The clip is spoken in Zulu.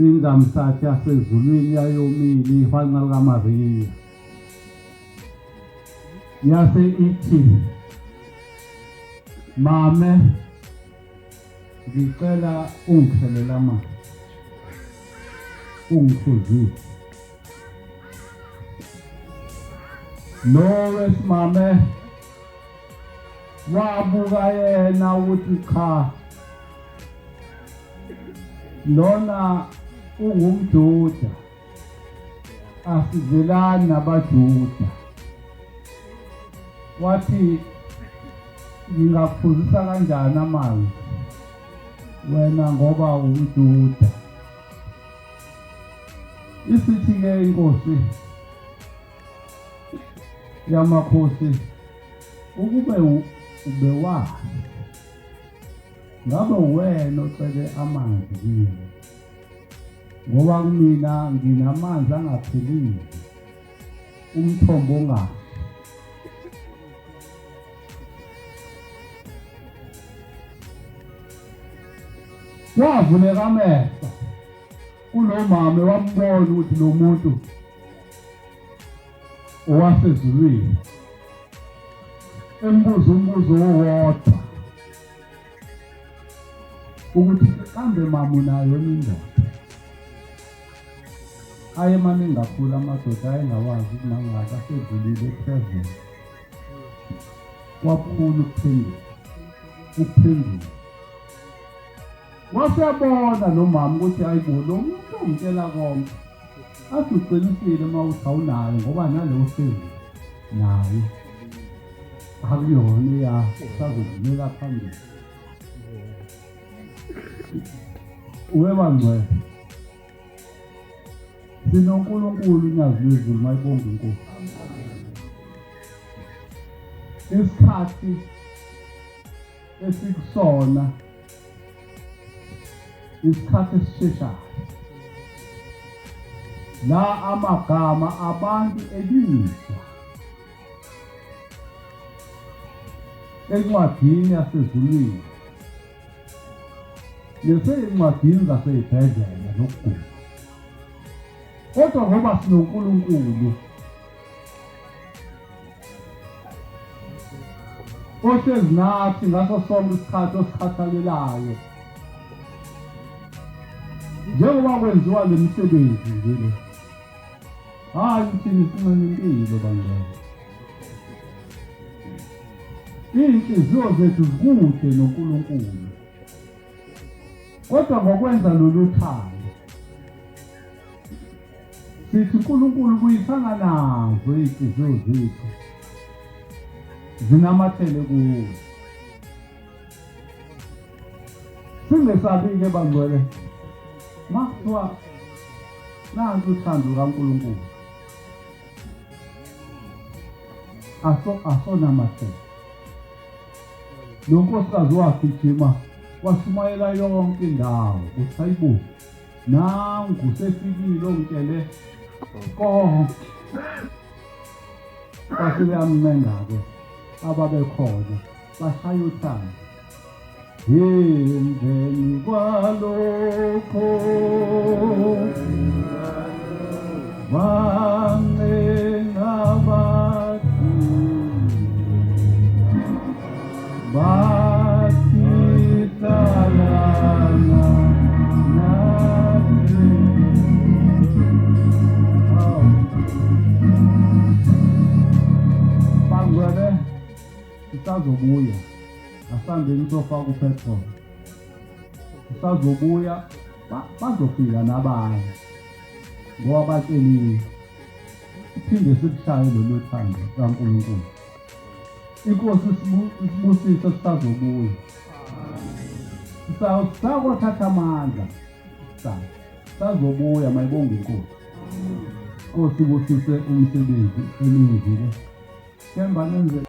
ingamsathi yasezulwini yayomile ihwanqa likaMariya yase ithi, mame, ngicela ungiphelele amanzi, ungiphuzise. Lo wesimame wabuka yena ukuthi cha, lona ungumJuda, asivelani nabaJuda. Wathi ngingakuphuzisa kanjani amanzi wena ngoba umJuda? Isithi-ke inkosi yamakhosi, ukube ubewazi ngabe wena ocele amanzi kimi, ngoba kumina nginamanzi angapheliyo, umthombo ongafi. Wavuleka amehlo kulomama, wambona ukuthi lo muntu owasezulwini, embuza umbuzo owodwa ukuthi kambe mama unayo indoda? Ayemaningi kakhulu amadoda ayengawazi ukuthi mangaka asezulwini ephezulu. Waphula ukuphendula. Wasebona lo mama ukuthi hayibo, lo muntu ongitshela konke athi uqinisile uma uthi awunayo, ngoba nalo usezulu nayo akuyona usazodlulela phambili. Webangcwele, sinoNkulunkulu unyazi lwezulu, mayibonge inkosi. Isikhathi esikusona isikhathi esisheshayo, la amagama abantu elungiswa encwadini yasezulwini nesey'ncwadini zasey'bhedlela zokugula. Kodwa ngoba sinoNkulunkulu ohlezi nathi ngaso sonke isikhathi osikhathalelayo, njengoba kwenziwa le misebenzi nje le, hayi thina sinqena impilo bangcwele. Iy'nhliziyo zethu zikude noNkulunkulu, kodwa ngokwenza lolu thando sithi uNkulunkulu buyisana nazo iy'nhliziyo zethu zinamathele kuwo. Singesabi-ke bangcwele, makuthiwa nansi uthando kaNkulunkulu, asonamathele. Lo nkosikazi wagijima washumayela yonke indawo ukuthi hayibo, nangu sefikile ongitshele konke. Basebeyamncenga-ke ababekhona, bashaya uthando. Emveni kwalokho bancenga bathi hlalana nathi. Bangcwele, sisazobuya, asambeni sofaka upetrol, sisazobuya bazofika nabanye ngoba batsheliwe. Siphinde sikushaye lolu thando kaNkulunkulu. Inkosi isibusise, sisazobuya, sakothatha amandla, sazobuya, mayibonge inkosi. Inkosi ibusise umsebenzi elungile, kemba nenze